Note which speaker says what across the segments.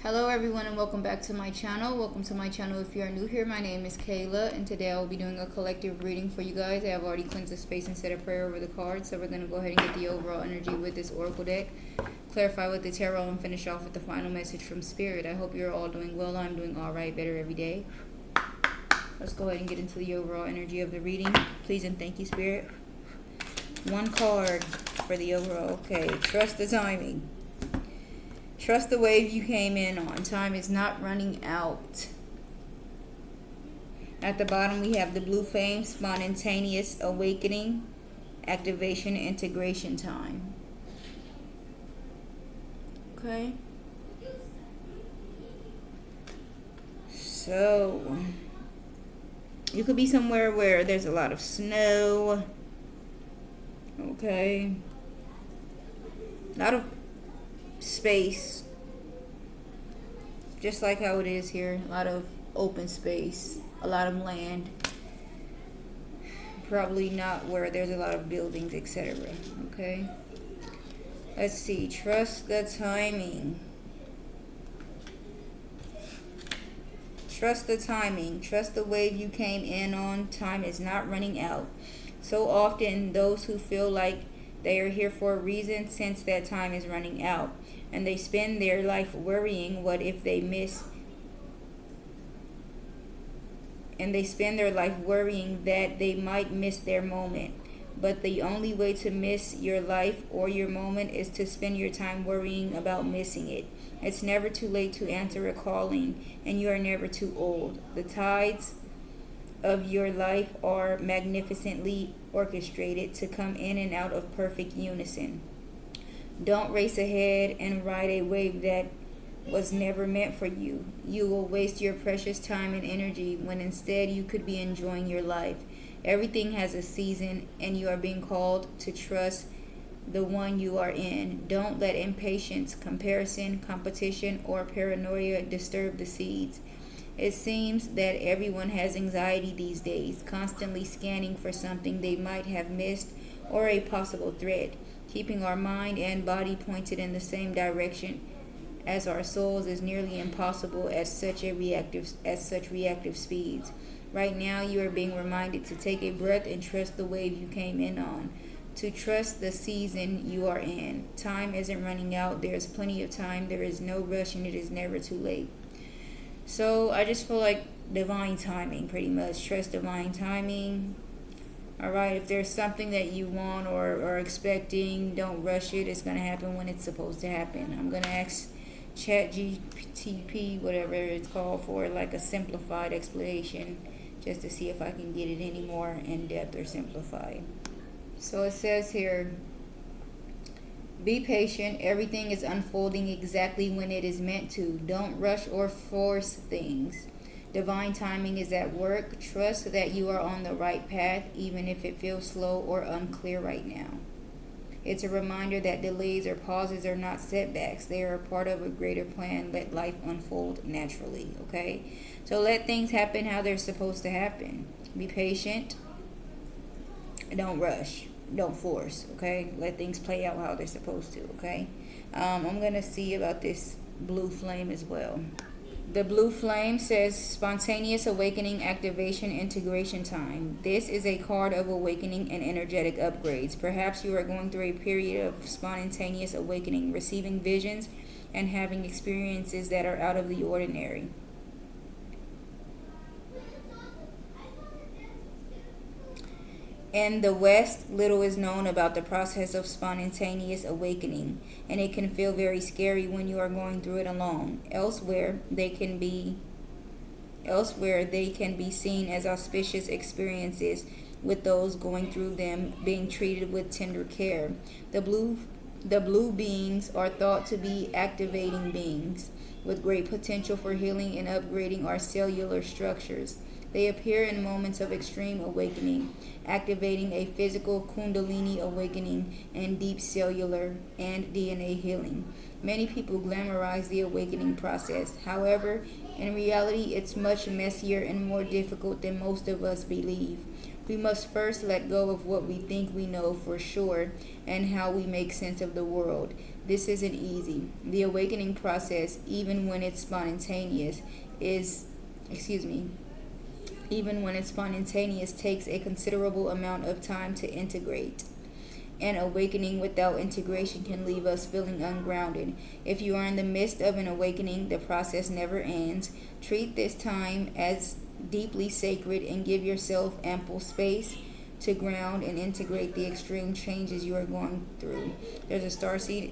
Speaker 1: Hello everyone and welcome back to my channel. Welcome to my channel if you are new here. My name is Kayla and today I will be doing a collective reading for you guys. I have already cleansed the space and said a prayer over the cards, so we're going to go ahead and get the overall energy with this oracle deck, clarify with the tarot, and finish off with the final message from Spirit. I hope you're all doing well. I'm doing alright, better every day. Let's go ahead and get into the overall energy of the reading. Please and thank you, Spirit. One card for the overall. Okay, trust the timing. Trust the wave you came in on. Time is not running out. At the bottom, we have the blue flame, spontaneous awakening, activation, integration time. Okay. So, you could be somewhere where there's a lot of snow. Okay. A lot of space, just like how it is here. A lot of open space, a lot of land, probably not where there's a lot of buildings, etc. Okay, let's see. Trust the timing. Trust the timing. Trust the wave you came in on. Time is not running out. So often those who feel like they are here for a reason sense that time is running out, and they spend their life worrying what if they miss, and they spend their life worrying that they might miss their moment. But the only way to miss your life or your moment is to spend your time worrying about missing it. It's never too late to answer a calling, and you are never too old. The tides of your life are magnificently orchestrated to come in and out of perfect unison. Don't race ahead and ride a wave that was never meant for you. You will waste your precious time and energy when instead you could be enjoying your life. Everything has a season, and you are being called to trust the one you are in. Don't let impatience, comparison, competition, or paranoia disturb the seeds. It seems that everyone has anxiety these days, constantly scanning for something they might have missed or a possible threat. Keeping our mind and body pointed in the same direction as our souls is nearly impossible at such reactive speeds. Right now, you are being reminded to take a breath and trust the wave you came in on. To trust the season you are in. Time isn't running out. There is plenty of time. There is no rush, and it is never too late. So I just feel like divine timing, pretty much. Trust divine timing. Alright, if there's something that you want or are expecting, don't rush it. It's going to happen when it's supposed to happen. I'm going to ask ChatGPT, whatever it's called, for like a simplified explanation, just to see if I can get it any more in depth or simplified. So it says here, be patient. Everything is unfolding exactly when it is meant to. Don't rush or force things. Divine timing is at work. Trust that you are on the right path, even if it feels slow or unclear right now. It's a reminder that delays or pauses are not setbacks. They are a part of a greater plan. Let life unfold naturally, okay? So let things happen how they're supposed to happen. Be patient. Don't rush. Don't force, okay? Let things play out how they're supposed to, okay? I'm going to see about this blue flame as well. The blue flame says spontaneous awakening, activation, integration time. This is a card of awakening and energetic upgrades. Perhaps you are going through a period of spontaneous awakening, receiving visions and having experiences that are out of the ordinary. In the West, little is known about the process of spontaneous awakening, and it can feel very scary when you are going through it alone. Elsewhere, they can be seen as auspicious experiences, with those going through them being treated with tender care. The blue beings are thought to be activating beings with great potential for healing and upgrading our cellular structures. They appear in moments of extreme awakening, activating a physical kundalini awakening and deep cellular and DNA healing. Many people glamorize the awakening process. However, in reality, it's much messier and more difficult than most of us believe. We must first let go of what we think we know for sure and how we make sense of the world. This isn't easy. The awakening process, even when it's spontaneous, is, excuse me, even when it's spontaneous, takes a considerable amount of time to integrate. An awakening without integration can leave us feeling ungrounded. If you are in the midst of an awakening, the process never ends. Treat this time as deeply sacred and give yourself ample space to ground and integrate the extreme changes you are going through. There's a starseed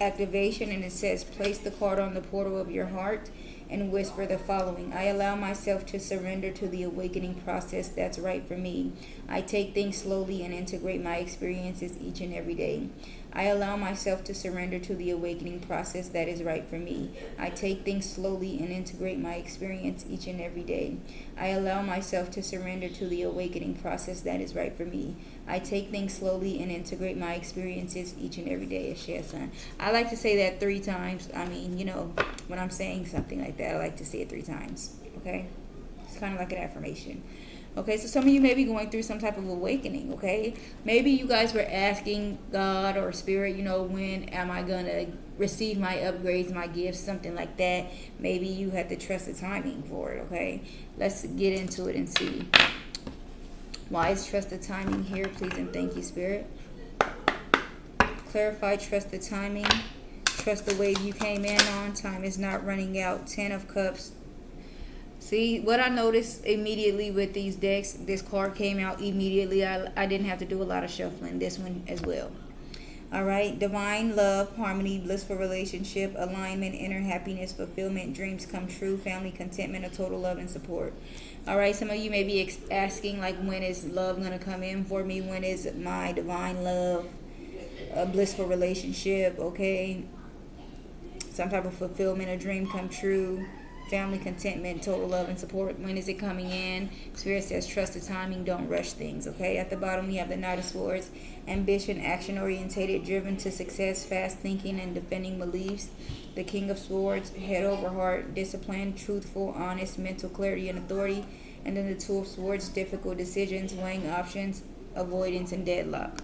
Speaker 1: activation, and it says, place the card on the portal of your heart and whisper the following: I allow myself to surrender to the awakening process that's right for me. I take things slowly and integrate my experiences each and every day. I allow myself to surrender to the awakening process that is right for me. I take things slowly and integrate my experience each and every day. I allow myself to surrender to the awakening process that is right for me. I take things slowly and integrate my experiences each and every day. I like to say that 3 times. I mean, when I'm saying something like that, I like to say it 3 times. Okay? It's kind of like an affirmation. Okay, so some of you may be going through some type of awakening, okay? Maybe you guys were asking God or Spirit, when am I going to receive my upgrades, my gifts, something like that. Maybe you had to trust the timing for it, okay? Let's get into it and see. Why is trust the timing here? Please and thank you, Spirit. Clarify, trust the timing. Trust the wave you came in on. Time is not running out. 10 of Cups. See, what I noticed immediately with these decks, this card came out immediately. I didn't have to do a lot of shuffling. This one as well. All right. Divine love, harmony, blissful relationship, alignment, inner happiness, fulfillment, dreams come true, family contentment, a total love and support. All right. Some of you may be asking, like, when is love going to come in for me? When is my divine love, a blissful relationship, okay? Some type of fulfillment, a dream come true, family contentment, total love and support. When is it coming in? Spirit says trust the timing, don't rush things, okay? At the bottom we have the Knight of Swords, ambition, action orientated, driven to success, fast thinking and defending beliefs. The King of Swords, head over heart, disciplined, truthful, honest, mental clarity and authority. And then the Two of Swords, difficult decisions, weighing options, avoidance and deadlock.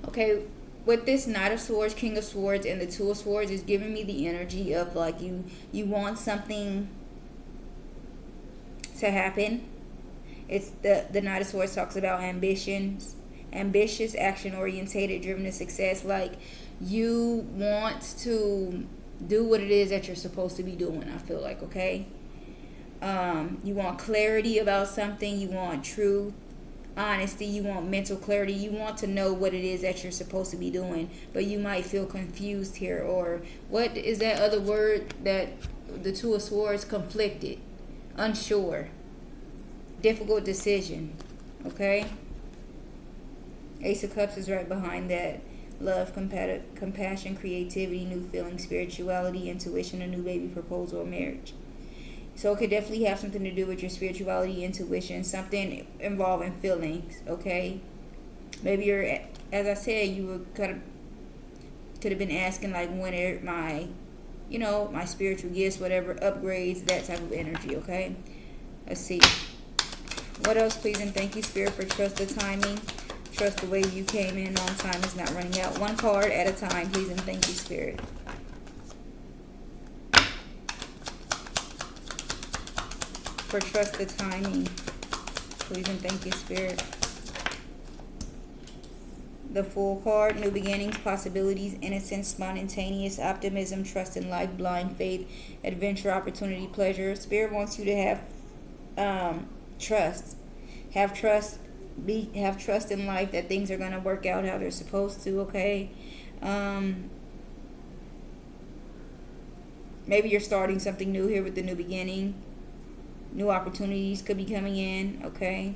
Speaker 1: Okay, with this Knight of Swords, King of Swords, and the Two of Swords is giving me the energy of, like, you want something to happen. It's the Knight of Swords talks about ambitions, ambitious, action orientated, driven to success. Like, you want to do what it is that you're supposed to be doing, I feel like, okay? You want clarity about something, you want truth, honesty, you want mental clarity, you want to know what it is that you're supposed to be doing, but you might feel confused here. Or what is that other word that the Two of Swords? Conflicted, unsure, difficult decision, okay? Ace of Cups is right behind that. Love, compassion, creativity, new feeling, spirituality, intuition, a new baby, proposal, or marriage. So it could definitely have something to do with your spirituality, intuition, something involving feelings, okay? Maybe you're, as I said, you could have been asking, like, when are my, my spiritual gifts, whatever, upgrades, that type of energy, okay? Let's see. What else, please and thank you, Spirit, for trust the timing. Trust the way you came in on time is not running out. One card at a time, please and thank you, Spirit. For trust the timing, please and thank you, Spirit. The Fool card, new beginnings, possibilities, innocence, spontaneous, optimism, trust in life, blind faith, adventure, opportunity, pleasure. Spirit wants you to have trust. Have trust in life that things are going to work out how they're supposed to, okay? Maybe you're starting something new here with the new beginning. New opportunities could be coming in, okay?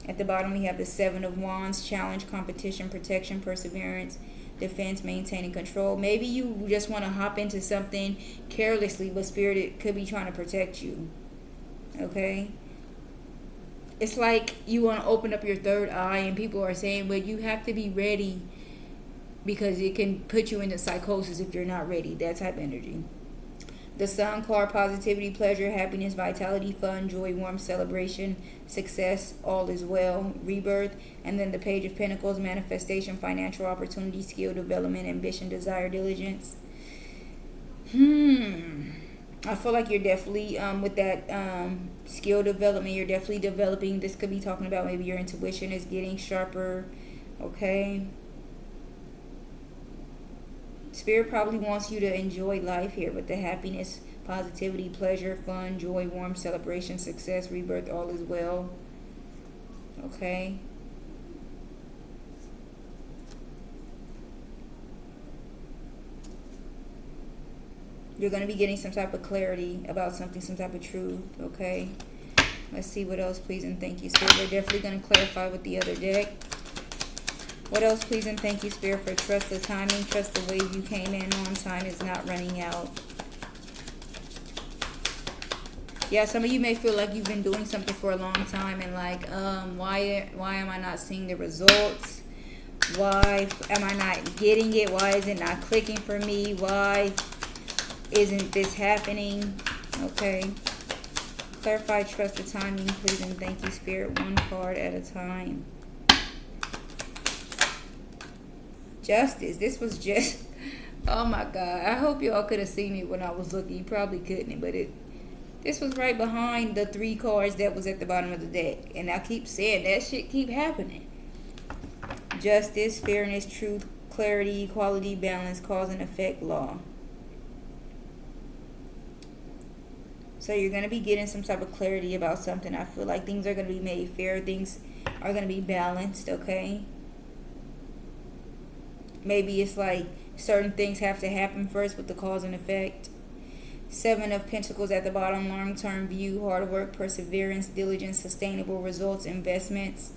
Speaker 1: At the bottom, we have the Seven of Wands, challenge, competition, protection, perseverance, defense, maintaining control. Maybe you just want to hop into something carelessly, but Spirit could be trying to protect you, okay? It's like you want to open up your third eye, and people are saying, but you have to be ready because it can put you into psychosis if you're not ready, that type of energy. The Sun card, positivity, pleasure, happiness, vitality, fun, joy, warmth, celebration, success, all is well, rebirth. And then the Page of Pentacles, manifestation, financial opportunity, skill development, ambition, desire, diligence. I feel like you're definitely, with that skill development, you're definitely developing. This could be talking about maybe your intuition is getting sharper, okay? Spirit probably wants you to enjoy life here with the happiness, positivity, pleasure, fun, joy, warmth, celebration, success, rebirth, all is well. Okay. You're going to be getting some type of clarity about something, some type of truth. Okay. Let's see what else, please and thank you, Spirit. We're definitely going to clarify with the other deck. What else, please and thank you, Spirit, for trust the timing, trust the wave you came in on. Time is not running out. Yeah, some of you may feel like you've been doing something for a long time and like, why am I not seeing the results? Why am I not getting it? Why is it not clicking for me? Why isn't this happening? Okay. Clarify, trust the timing, please and thank you, Spirit. One card at a time. Justice. This was just, oh my God. I hope y'all could have seen it when I was looking. You probably couldn't, but this was right behind the 3 cards that was at the bottom of the deck. And I keep saying that shit keep happening. Justice, fairness, truth, clarity, equality, balance, cause and effect, law. So you're going to be getting some type of clarity about something. I feel like things are going to be made fair. Things are going to be balanced, okay? Maybe it's like certain things have to happen first with the cause and effect. 7 of Pentacles at the bottom, long-term view, hard work, perseverance, diligence, sustainable results, investments.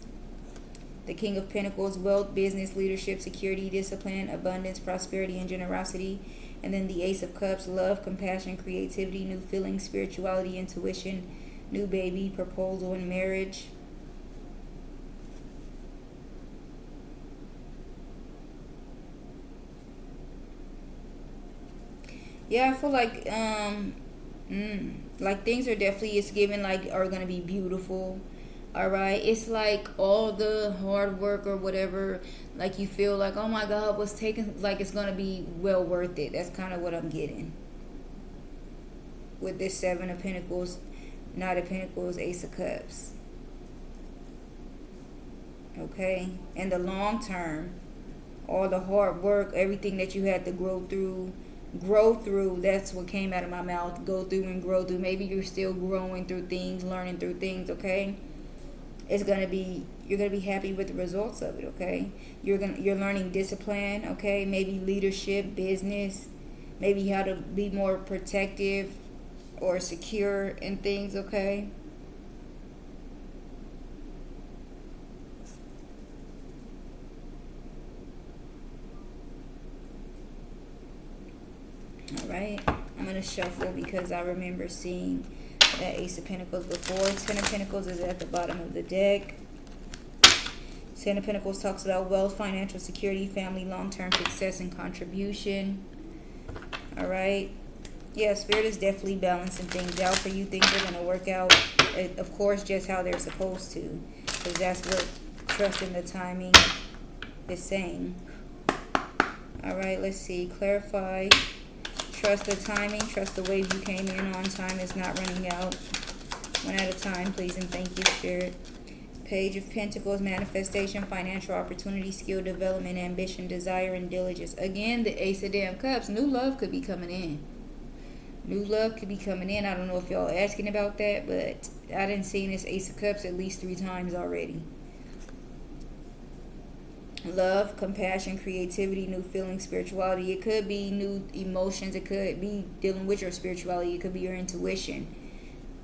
Speaker 1: The King of Pentacles, wealth, business, leadership, security, discipline, abundance, prosperity, and generosity. And then the Ace of Cups, love, compassion, creativity, new feelings, spirituality, intuition, new baby, proposal, and marriage. Yeah, I feel like things are definitely, it's given like are going to be beautiful. All right. It's like all the hard work or whatever, like you feel like, oh my God, what's taking, like it's going to be well worth it. That's kind of what I'm getting. With this 7 of Pentacles, Knight of Pentacles, Ace of Cups. Okay. And the long term, all the hard work, everything that you had to grow through, that's what came out of my mouth. Go through and grow through. Maybe you're still growing through things, learning through things, okay? It's gonna be, you're gonna be happy with the results of it, okay? You're learning discipline, okay? Maybe leadership, business, maybe how to be more protective or secure in things, okay? Alright, I'm going to shuffle because I remember seeing that Ace of Pentacles before. 10 of Pentacles is at the bottom of the deck. 10 of Pentacles talks about wealth, financial security, family, long-term success, and contribution. Alright. Yeah, Spirit is definitely balancing things out for you. Things are going to work out, of course, just how they're supposed to. Because that's what trusting the timing is saying. Alright, let's see. Clarify. Trust the timing. Trust the wave you came in on. Time is not running out. One at a time, please, and thank you, Spirit. Page of Pentacles, manifestation, financial opportunity, skill development, ambition, desire, and diligence. Again, the Ace of damn Cups. New love could be coming in. New love could be coming in. I don't know if y'all are asking about that, but I didn't see this Ace of Cups at least 3 times already. Love, compassion, creativity, new feelings, spirituality. It could be new emotions. It could be dealing with your spirituality. It could be your intuition.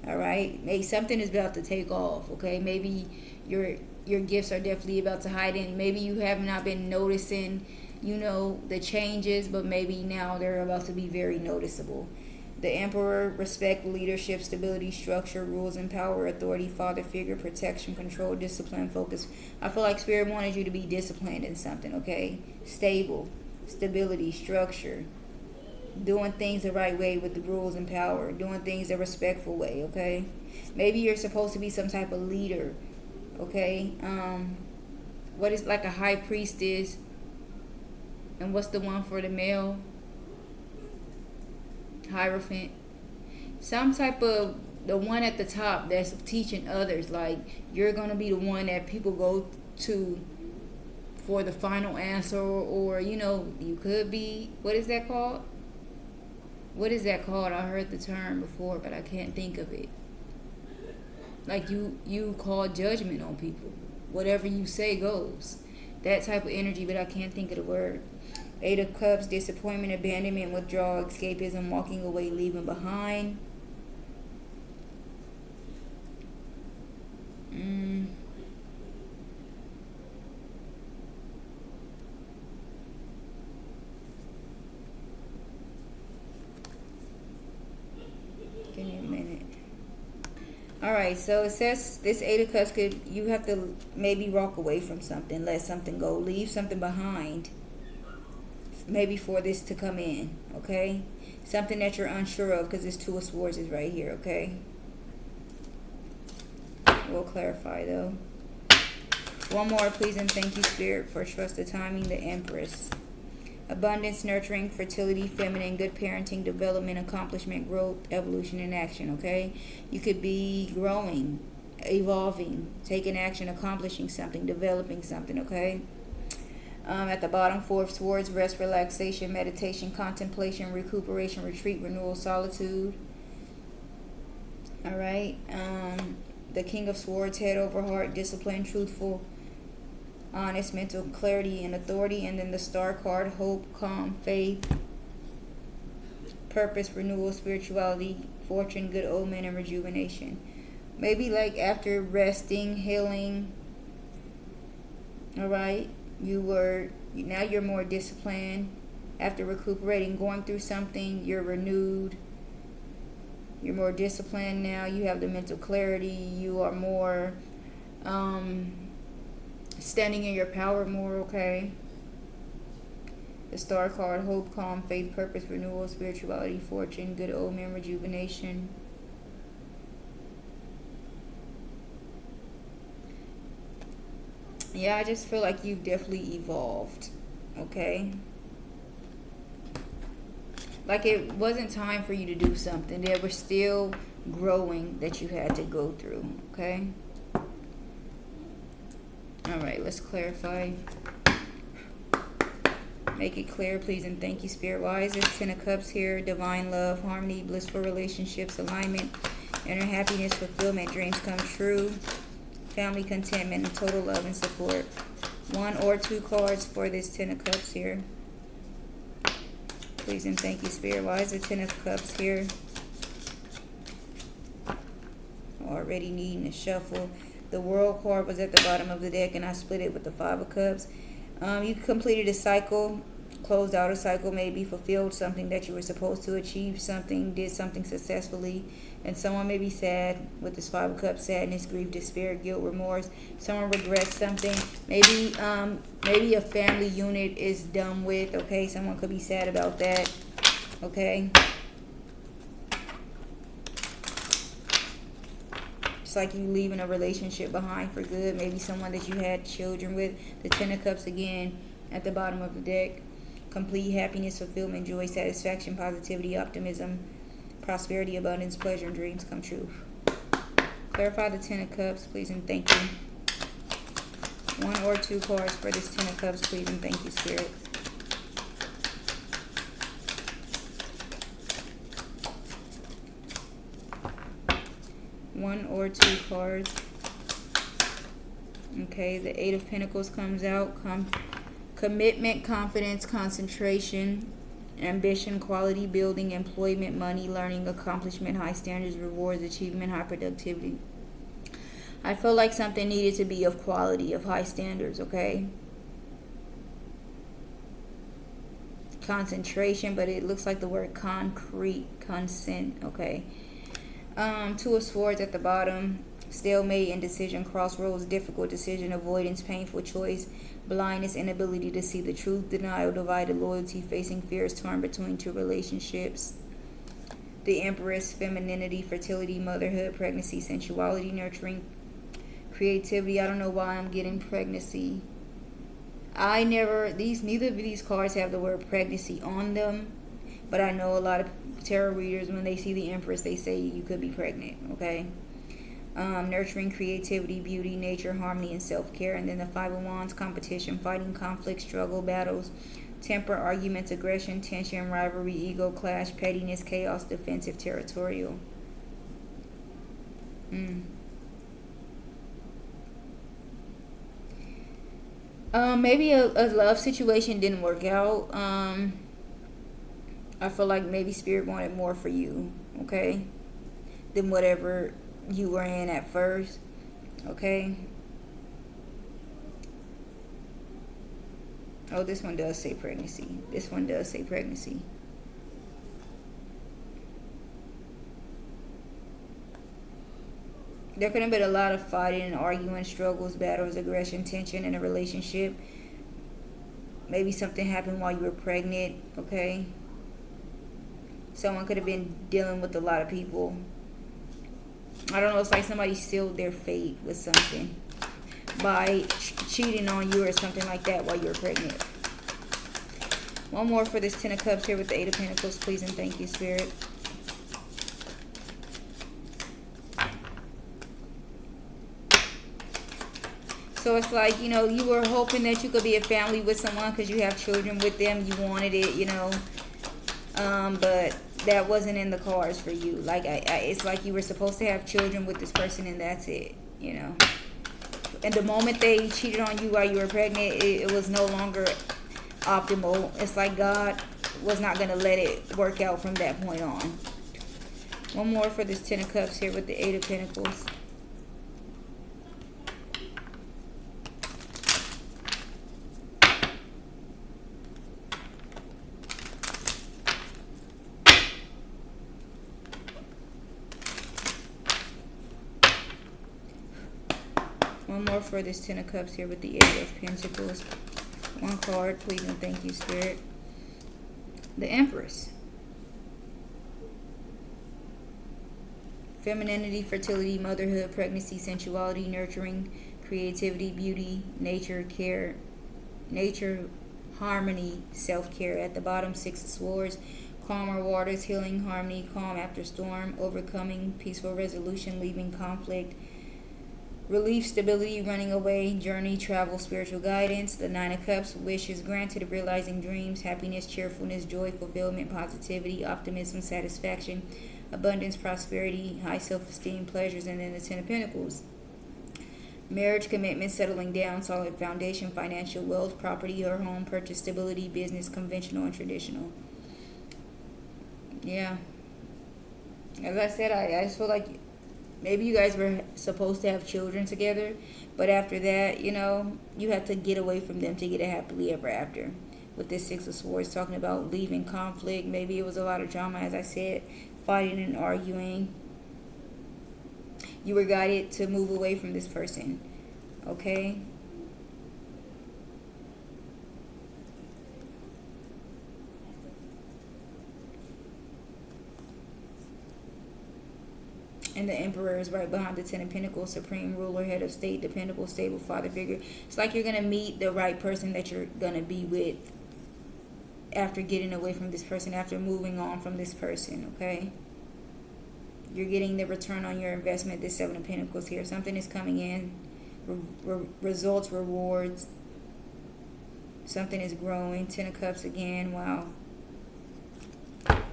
Speaker 1: All right. Maybe something is about to take off. Okay. Maybe your gifts are definitely about to hide in. Maybe you have not been noticing, the changes, but maybe now they're about to be very noticeable. The Emperor, respect, leadership, stability, structure, rules and power, authority, father figure, protection, control, discipline, focus. I feel like Spirit wanted you to be disciplined in something, okay? Stable, stability, structure. doing things the right way with the rules and power, doing things the respectful way, okay? Maybe you're supposed to be some type of leader, okay? What is like a high priestess, and what's the one for the male? Hierophant. Some type of, the one at the top that's teaching others, like you're going to be the one that people go to for the final answer, or you know, you could be, what is that called? What is that called? I heard the term before, but I can't think of it. Like you call judgment on people. Whatever you say goes. That type of energy, but I can't think of the word. 8 of Cups, disappointment, abandonment, withdrawal, escapism, walking away, leaving behind. Give me a minute. Alright, so it says this 8 of Cups could, you have to maybe walk away from something, let something go, leave something behind. Maybe for this to come in, okay? Something that you're unsure of, because this 2 of Swords is right here, okay? We'll clarify though. One more, please, and thank you, Spirit, for trust the timing. The Empress. Abundance, nurturing, fertility, feminine, good parenting, development, accomplishment, growth, evolution, and action, okay? You could be growing, evolving, taking action, accomplishing something, developing something, okay? At the bottom, 4 of Swords, rest, relaxation, meditation, contemplation, recuperation, retreat, renewal, solitude. All right. The King of Swords, head over heart, discipline, truthful, honest, mental clarity, and authority. And then the Star card, hope, calm, faith, purpose, renewal, spirituality, fortune, good omen, and rejuvenation. Maybe like after resting, healing. All right. Now you're more disciplined. After recuperating, going through something, you're renewed. You're more disciplined now. You have the mental clarity. You are more standing in your power more, okay? The Star card, hope, calm, faith, purpose, renewal, spirituality, fortune, good omen, rejuvenation. Yeah, I just feel like you've definitely evolved, okay? Like it wasn't time for you to do something. There was still growing that you had to go through, okay? All right, let's clarify. Make it clear, please, and thank you, Spirit. Wise is 10 of Cups here. Divine love, harmony, blissful relationships, alignment, inner happiness, fulfillment, dreams come true. Family contentment, and total love and support. 1 or 2 cards for this 10 of Cups here. Please and thank you, Spirit. Why is the 10 of Cups here? Already needing a shuffle. The World card was at the bottom of the deck, and I split it with the 5 of Cups. You completed a cycle, closed out a cycle, maybe fulfilled something that you were supposed to achieve, something, did something successfully. And someone may be sad with this 5 of Cups, sadness, grief, despair, guilt, remorse. Someone regrets something. Maybe a family unit is done with, okay? Someone could be sad about that, okay? It's like you leaving a relationship behind for good. Maybe someone that you had children with. The 10 of Cups again at the bottom of the deck. Complete happiness, fulfillment, joy, satisfaction, positivity, optimism, prosperity, abundance, pleasure, and dreams come true. Clarify the 10 of Cups, please, and thank you. 1 or 2 cards for this 10 of Cups, please, and thank you, Spirit. One or 2 cards. Okay, the 8 of Pentacles comes out. Commitment, confidence, concentration, ambition, quality building, employment, money, learning, accomplishment, high standards, rewards, achievement, high productivity. I feel like something needed to be of quality, of high standards, okay? Concentration, but it looks like the word concrete, consent, okay? 2 of Swords at the bottom. Stalemate, indecision, crossroads, difficult decision, avoidance, painful choice, blindness, inability to see the truth, denial, divided loyalty, facing fears, torn between two relationships. The Empress, femininity, fertility, motherhood, pregnancy, sensuality, nurturing, creativity. I don't know why I'm getting pregnancy. Neither of these cards have the word pregnancy on them, but I know a lot of tarot readers, when they see the Empress, they say you could be pregnant, okay? Nurturing, creativity, beauty, nature, harmony, and self-care. And then the Five of Wands, competition, fighting, conflict, struggle, battles, temper, arguments, aggression, tension, rivalry, ego, clash, pettiness, chaos, defensive, territorial. Maybe a love situation didn't work out. I feel like maybe Spirit wanted more for you, okay, than whatever you were in at first, okay? Oh, this one does say pregnancy. This one does say pregnancy. There could have been a lot of fighting and arguing, struggles, battles, aggression, tension in a relationship. Maybe something happened while you were pregnant, okay? Someone could have been dealing with a lot of people. I don't know, it's like somebody sealed their fate with something by cheating on you or something like that while you were pregnant. One more for this Ten of Cups here with the Eight of Pentacles, please and thank you, Spirit. So it's like, you know, you were hoping that you could be a family with someone because you have children with them. You wanted it, you know. But that wasn't in the cards for you. Like, it's like you were supposed to have children with this person and that's it, you know. And the moment they cheated on you while you were pregnant, it was no longer optimal. It's like God was not going to let it work out from that point on. One more for this Ten of Cups here with the Eight of Pentacles. One more for this Ten of Cups here with the Eight of Pentacles. One card, please and thank you, Spirit. The Empress. Femininity, fertility, motherhood, pregnancy, sensuality, nurturing, creativity, beauty, nature, care, nature, harmony, self-care. At the bottom, Six of Swords. Calmer waters, healing, harmony, calm after storm, overcoming, peaceful resolution, leaving conflict, relief, stability, running away, journey, travel, spiritual guidance. The Nine of Cups, wishes granted, realizing dreams, happiness, cheerfulness, joy, fulfillment, positivity, optimism, satisfaction, abundance, prosperity, high self-esteem, pleasures. And then the Ten of Pentacles, marriage, commitment, settling down, solid foundation, financial wealth, property or home purchase, stability, business, conventional and traditional. Yeah. As I said, I just feel like maybe you guys were supposed to have children together, but after that, you know, you have to get away from them to get a happily ever after. With this Six of Swords, talking about leaving conflict. Maybe it was a lot of drama, as I said, fighting and arguing. You were guided to move away from this person, okay? And the Emperor is right behind the Ten of Pentacles, supreme ruler, head of state, dependable, stable father figure. It's like you're going to meet the right person that you're going to be with after getting away from this person, after moving on from this person, okay? You're getting the return on your investment, this Seven of Pentacles here. Something is coming in, results, rewards. Something is growing. Ten of Cups again, wow.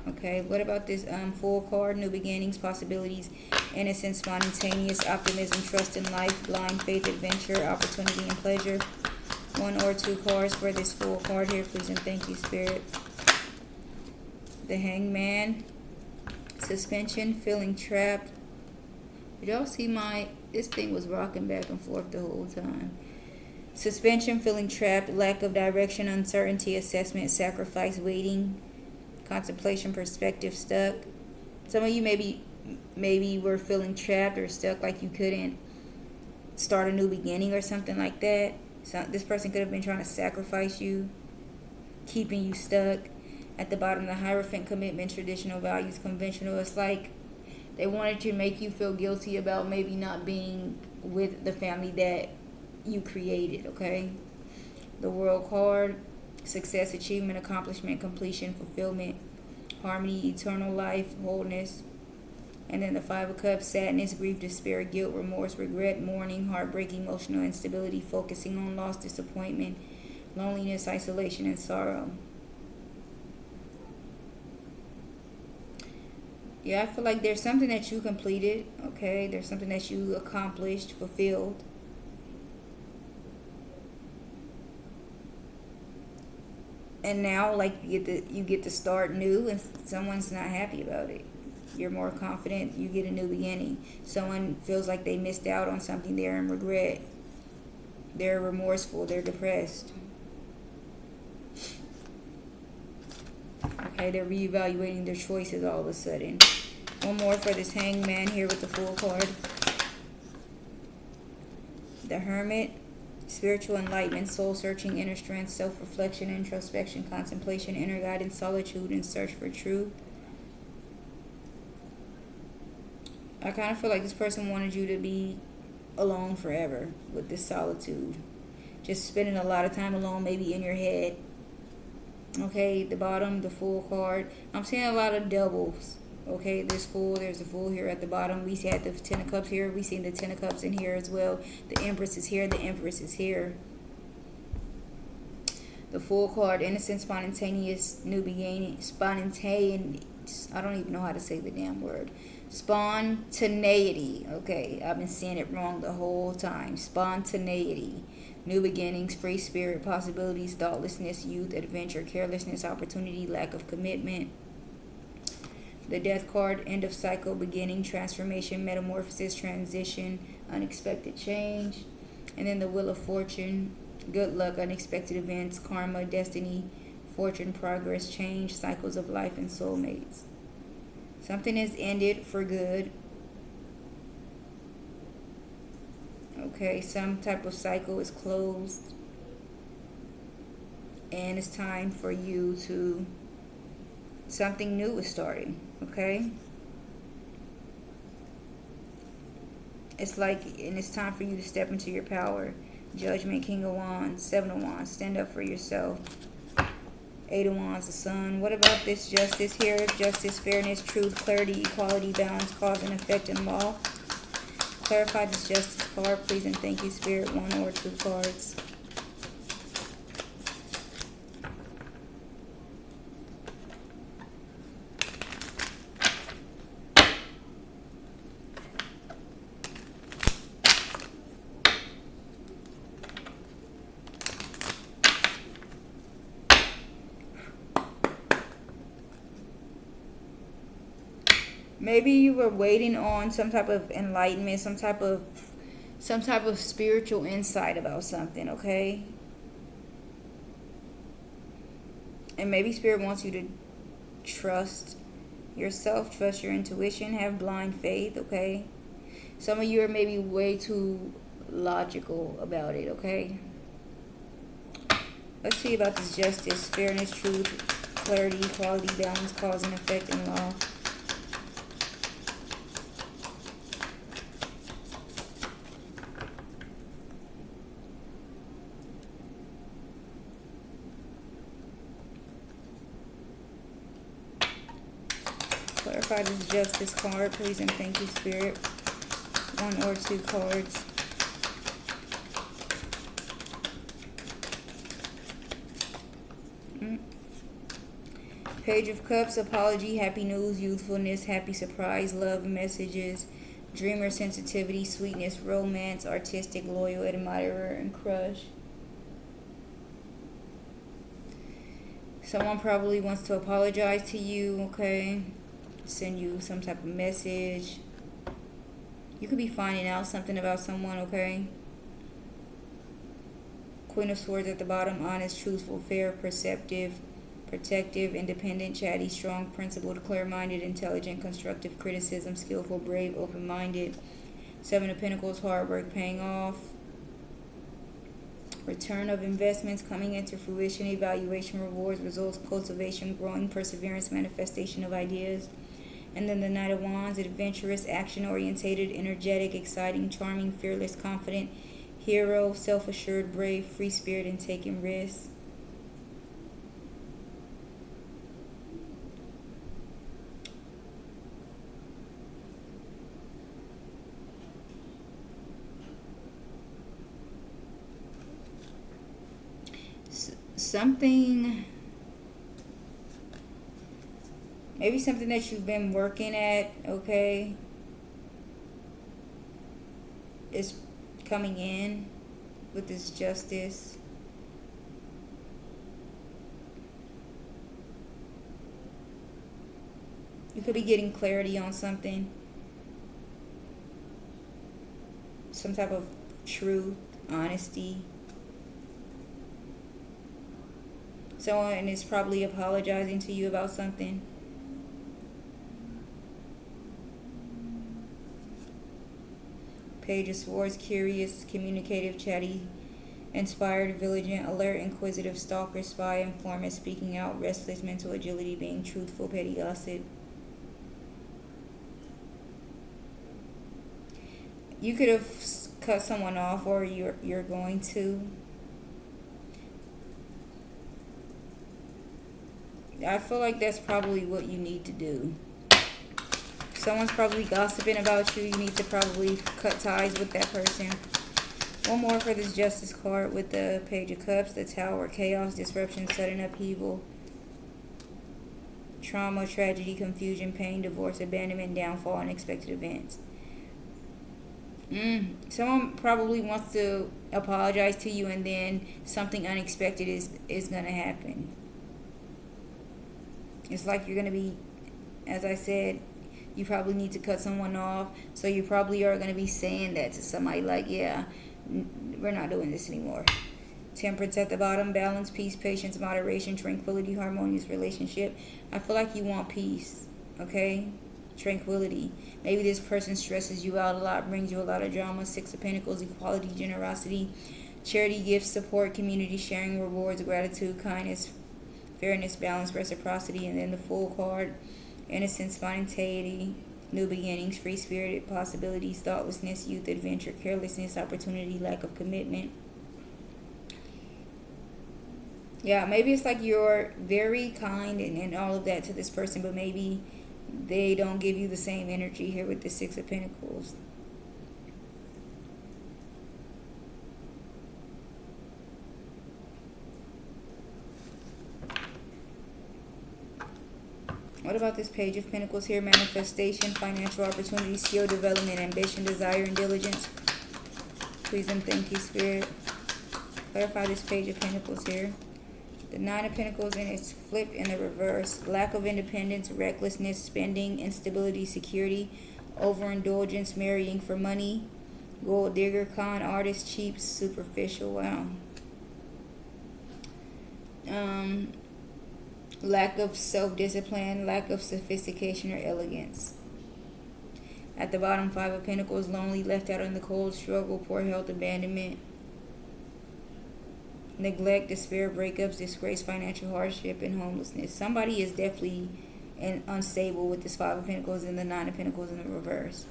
Speaker 1: Okay, what about this Fool card? New beginnings, possibilities, innocence, spontaneous, optimism, trust in life, blind faith, adventure, opportunity, and pleasure. One or two cards for this Fool card here, please and thank you, Spirit. The Hangman, suspension, feeling trapped. Did y'all see this thing was rocking back and forth the whole time. Suspension, feeling trapped, lack of direction, uncertainty, assessment, sacrifice, waiting, contemplation, perspective, stuck. Some of you may be maybe you were feeling trapped or stuck, like you couldn't start a new beginning or something like that. So this person could have been trying to sacrifice you, keeping you stuck. At the bottom, the Hierophant, commitment, traditional values, conventional. It's like they wanted to make you feel guilty about maybe not being with the family that you created, okay? The World card, success, achievement, accomplishment, completion, fulfillment, harmony, eternal life, wholeness. And then the Five of Cups, sadness, grief, despair, guilt, remorse, regret, mourning, heartbreak, emotional instability, focusing on loss, disappointment, loneliness, isolation, and sorrow. Yeah, I feel like there's something that you completed, okay? There's something that you accomplished, fulfilled. And now, like, you get to start new, and someone's not happy about it. You're more confident, you get a new beginning. Someone feels like they missed out on something, they're in regret. They're remorseful, they're depressed. Okay, they're reevaluating their choices all of a sudden. One more for this Hangman here with the Fool card. The Hermit, spiritual enlightenment, soul searching, inner strength, self-reflection, introspection, contemplation, inner guidance, solitude, and search for truth. I kind of feel like this person wanted you to be alone forever with this solitude. Just spending a lot of time alone, maybe in your head. Okay, the bottom, the Fool card. I'm seeing a lot of doubles. Okay, there's a Fool here at the bottom. We had the Ten of Cups here. We see the Ten of Cups in here as well. The Empress is here. The Empress is here. The Fool card, innocent, spontaneous, new beginning. Spontaneous. I don't even know how to say the damn word. Spontaneity. Okay, I've been saying it wrong the whole time. Spontaneity. New beginnings, free spirit, possibilities, thoughtlessness, youth, adventure, carelessness, opportunity, lack of commitment. The Death card, end of cycle, beginning, transformation, metamorphosis, transition, unexpected change. And then the Wheel of Fortune, good luck, unexpected events, karma, destiny, fortune, progress, change, cycles of life, and soulmates. Something has ended for good. Okay, some type of cycle is closed. And it's time for you to, something new is starting, okay? It's like, and it's time for you to step into your power. Judgment, King of Wands, Seven of Wands, stand up for yourself. Eight of Wands, the Sun. What about this justice here? Justice, fairness, truth, clarity, equality, balance, cause and effect, and law. Clarify this justice card, please, and thank you, Spirit. One or two cards. Maybe you were waiting on some type of enlightenment, some type of spiritual insight about something, okay? And maybe Spirit wants you to trust yourself, trust your intuition, have blind faith, okay? Some of you are maybe way too logical about it, okay? Let's see about this justice, fairness, truth, clarity, equality, balance, cause and effect, and law. Clarify this justice card, please, and thank you, Spirit. One or two cards. Page of Cups, apology, happy news, youthfulness, happy surprise, love messages, dreamer, sensitivity, sweetness, romance, artistic, loyal, admirer, and crush. Someone probably wants to apologize to you, okay? Send you some type of message. You could be finding out something about someone, okay? Queen of Swords at the bottom, honest, truthful, fair, perceptive, Protective, independent, chatty, strong, principled, clear-minded, intelligent, constructive, criticism, skillful, brave, open-minded. Seven of Pentacles, hard work paying off. Return of investments coming into fruition, evaluation, rewards, results, cultivation, growing, perseverance, manifestation of ideas. And then the Knight of Wands, adventurous, action-orientated, energetic, exciting, charming, fearless, confident, hero, self-assured, brave, free spirit, and taking risks. Maybe something that you've been working at, okay, is coming in with this justice. You could be getting clarity on something, some type of truth, honesty. Someone is probably apologizing to you about something. Page of Swords, curious, communicative, chatty, inspired, vigilant, alert, inquisitive, stalker, spy, informant, speaking out, restless, mental agility, being truthful, petty gossip. You could have cut someone off, or you're going to. I feel like that's probably what you need to do. Someone's probably gossiping about you. You need to probably cut ties with that person. One more for this Justice card with the Page of Cups, the Tower, chaos, disruption, sudden upheaval, trauma, tragedy, confusion, pain, divorce, abandonment, downfall, unexpected events. Someone probably wants to apologize to you, and then something unexpected is going to happen. It's like you're going to be, as I said, you probably need to cut someone off. So you probably are going to be saying that to somebody like, yeah, we're not doing this anymore. Temperance at the bottom, balance, peace, patience, moderation, tranquility, harmonious relationship. I feel like you want peace, okay? Tranquility. Maybe this person stresses you out a lot, brings you a lot of drama. Six of Pentacles, equality, generosity, charity, gifts, support, community, sharing, rewards, gratitude, kindness, fairness, balance, reciprocity. And then the Fool card, innocence, spontaneity, new beginnings, free spirited, possibilities, thoughtlessness, youth, adventure, carelessness, opportunity, lack of commitment. Yeah, maybe it's like you're very kind and all of that to this person, but maybe they don't give you the same energy here with the Six of Pentacles. What about this Page of Pentacles here? Manifestation, financial opportunity, skill development, ambition, desire, and diligence. Please and thank you, Spirit. Clarify this Page of Pentacles here. The Nine of Pentacles, and it's flipped in the reverse. Lack of independence, recklessness, spending, instability, security, overindulgence, marrying for money, gold digger, con artist, cheap, superficial. Wow. Lack of self-discipline, lack of sophistication or elegance. At the bottom, Five of Pentacles, lonely, left out in the cold, struggle, poor health, abandonment, neglect, despair, breakups, disgrace, financial hardship, and homelessness. Somebody is definitely unstable with this Five of Pentacles and the Nine of Pentacles in the reverse.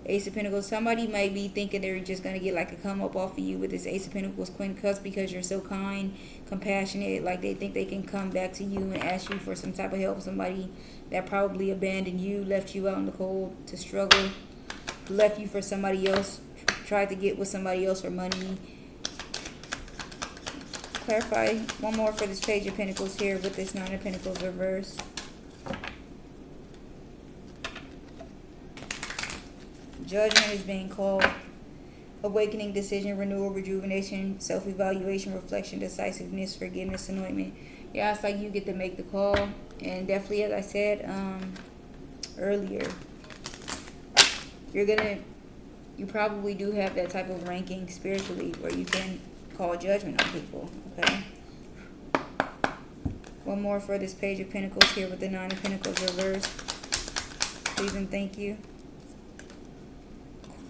Speaker 1: Ace of Pentacles, somebody might be thinking they're just going to get like a come up off of you with this Ace of Pentacles, Queen of Cups, because you're so kind, compassionate, like they think they can come back to you and ask you for some type of help. Somebody that probably abandoned you, left you out in the cold to struggle, left you for somebody else, tried to get with somebody else for money. Clarify one more for this Page of Pentacles here with this Nine of Pentacles reverse. Judgment is being called. Awakening, decision, renewal, rejuvenation, self-evaluation, reflection, decisiveness, forgiveness, anointment. Yeah, it's like you get to make the call. And definitely, as I said earlier, you probably do have that type of ranking spiritually where you can call judgment on people, okay? One more for this Page of Pentacles here with the Nine of Pentacles reversed. Please and thank you.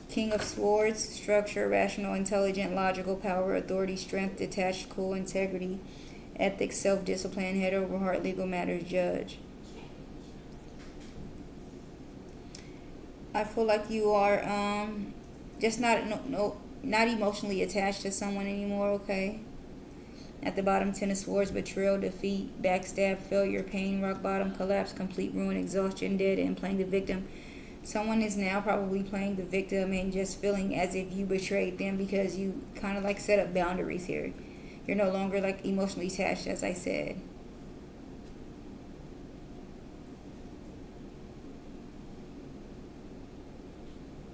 Speaker 1: King of Swords, structure, rational, intelligent, logical, power, authority, strength, detached, cool, integrity, ethics, self-discipline, head over heart, legal matters, judge. I feel like you are just not emotionally attached to someone anymore, okay? At the bottom, Ten of Swords, betrayal, defeat, backstab, failure, pain, rock bottom, collapse, complete ruin, exhaustion, dead, and playing the victim. Someone is now probably playing the victim and just feeling as if you betrayed them because you kind of like set up boundaries here. You're no longer like emotionally attached, as I said.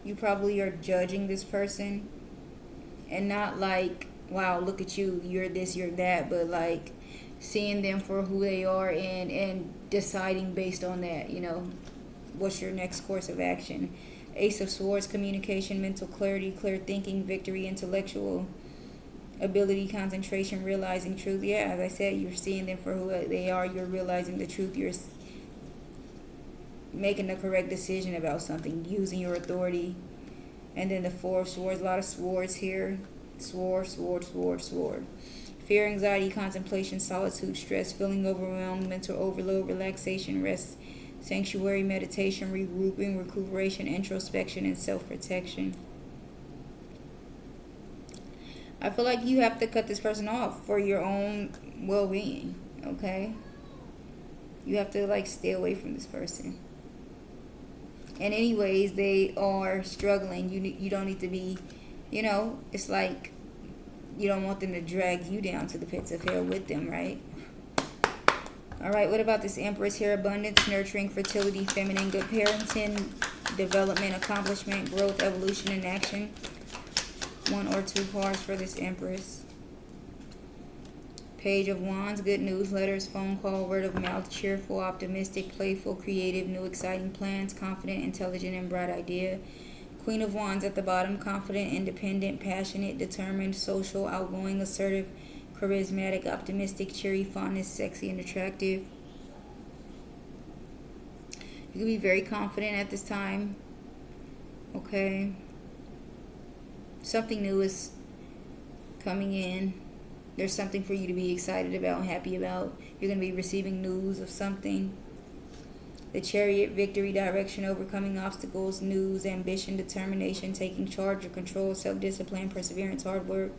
Speaker 1: You probably are judging this person and not like, wow, look at you, you're this, you're that, but like seeing them for who they are and deciding based on that, you know, what's your next course of action. Ace of Swords, communication, mental clarity, clear thinking, victory, intellectual ability, concentration, realizing truth. Yeah, as I said, you're seeing them for who they are, you're realizing the truth, you're making the correct decision about something, using your authority. And then the Four of Swords, a lot of swords here. Sword, sword, sword, sword. Fear, anxiety, contemplation, solitude, stress, feeling overwhelmed, mental overload, relaxation, rest, sanctuary, meditation, regrouping, recuperation, introspection, and self-protection. I feel like you have to cut this person off for your own well-being, okay? You have to like stay away from this person. And anyways, they are struggling. You don't need to be, you know, it's like you don't want them to drag you down to the pits of hell with them, right? All right, what about this Empress here? Abundance, nurturing, fertility, feminine, good parenting, development, accomplishment, growth, evolution, and action. One or two cards for this Empress. Page of Wands, good news, letters, phone call, word of mouth, cheerful, optimistic, playful, creative, new, exciting plans, confident, intelligent, and bright idea. Queen of Wands at the bottom, confident, independent, passionate, determined, social, outgoing, assertive, charismatic, optimistic, cheery, fondness, sexy, and attractive. You can be very confident at this time. Okay. Something new is coming in. There's something for you to be excited about, happy about. You're going to be receiving news of something. The Chariot, victory, direction, overcoming obstacles, news, ambition, determination, taking charge or control, self-discipline, perseverance, hard work.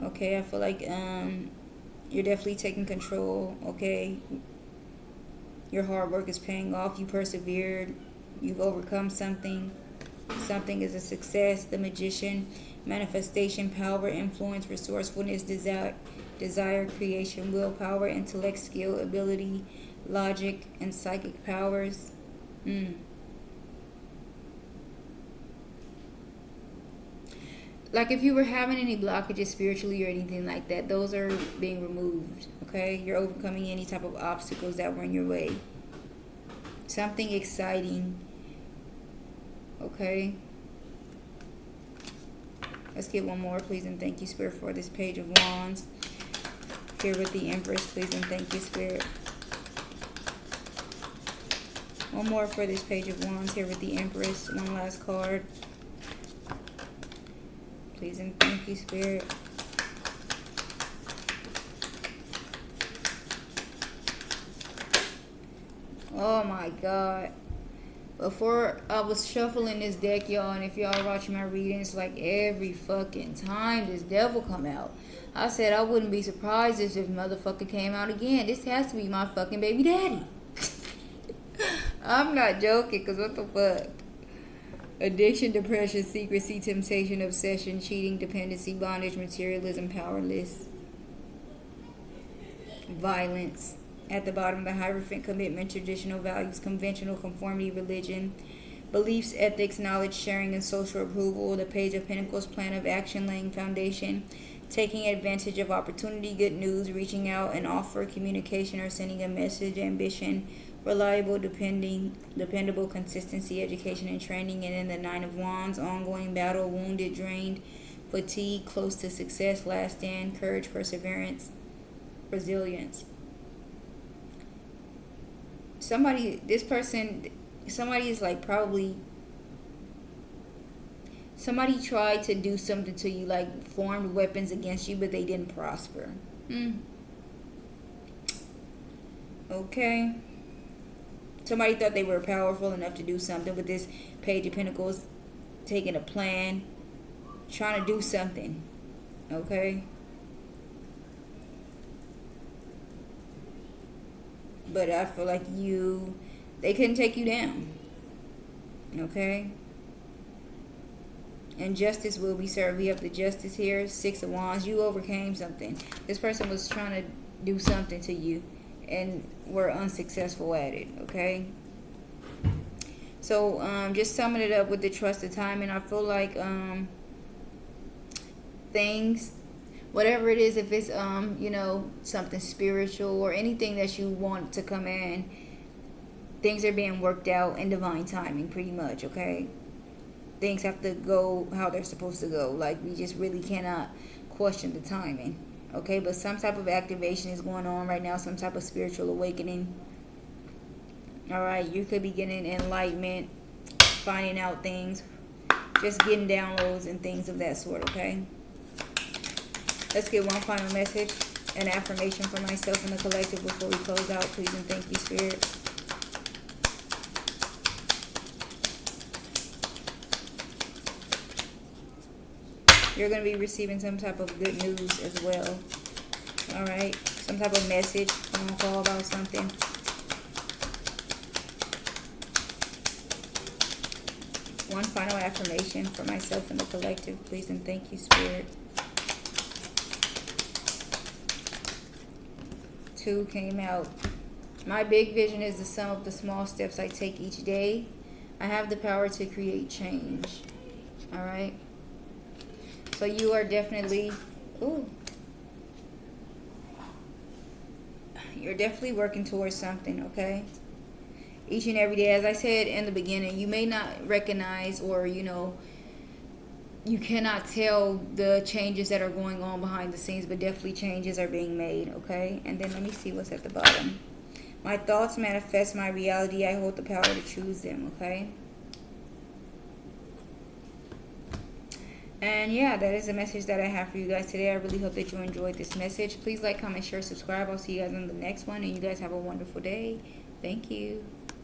Speaker 1: Okay, I feel like you're definitely taking control, okay? Your hard work is paying off. You persevered. You've overcome something. Something is a success. The Magician, manifestation, power, influence, resourcefulness, desire, creation, willpower, intellect, skill, ability, logic, and psychic powers. Like if you were having any blockages spiritually or anything like that, those are being removed, okay? You're overcoming any type of obstacles that were in your way. Something exciting, okay? Let's get one more, please, and thank you, Spirit, for this Page of Wands. Here with the Empress, please, and thank you, Spirit. One more for this Page of Wands here with the Empress. One last card. Please and thank you, Spirit. Oh my God. Before I was shuffling this deck, y'all, and if y'all are watching my readings, like every fucking time this devil come out, I said I wouldn't be surprised if this motherfucker came out again. This has to be my fucking baby daddy. I'm not joking, because what the fuck? Addiction, depression, secrecy, temptation, obsession, cheating, dependency, bondage, materialism, powerless, violence. At the bottom, the Hierophant, commitment, traditional values, conventional conformity, religion, beliefs, ethics, knowledge, sharing, and social approval. The Page of Pentacles, plan of action, laying foundation, taking advantage of opportunity, good news, reaching out and offer, communication or sending a message, ambition, reliable, dependable, consistency, education and training. And then the Nine of Wands, ongoing battle, wounded, drained, fatigue, close to success, last stand, courage, perseverance, resilience. this person, somebody is like probably, somebody tried to do something to you, like formed weapons against you, but they didn't prosper. Okay. Somebody thought they were powerful enough to do something with this Page of Pentacles, taking a plan, trying to do something. Okay. But I feel like they couldn't take you down. Okay. And justice will be served. We have the justice here. 6 of Wands. You overcame something. This person was trying to do something to you and were unsuccessful at it. Okay. So just summing it up with the trust of timing, I feel like things, whatever it is, if it's you know, something spiritual or anything that you want to come in, things are being worked out in divine timing, pretty much. Okay. Things have to go how they're supposed to go. Like, we just really cannot question the timing. Okay, but some type of activation is going on right now, some type of spiritual awakening. All right, you could be getting enlightenment, finding out things, just getting downloads and things of that sort. Okay, let's get one final message, an affirmation for myself and the collective before we close out. Please and thank you, Spirit. You're going to be receiving some type of good news as well. All right. Some type of message, phone call about something. One final affirmation for myself and the collective. Please and thank you, Spirit. 2 came out. My big vision is the sum of the small steps I take each day. I have the power to create change. All right. So you are definitely, you're definitely working towards something, okay? Each and every day, as I said in the beginning, you may not recognize, or, you know, you cannot tell the changes that are going on behind the scenes, but definitely changes are being made, okay? And then let me see what's at the bottom. My thoughts manifest my reality. I hold the power to choose them, okay? And yeah, that is the message that I have for you guys today. I really hope that you enjoyed this message. Please like, comment, share, subscribe. I'll see you guys in the next one. And you guys have a wonderful day. Thank you.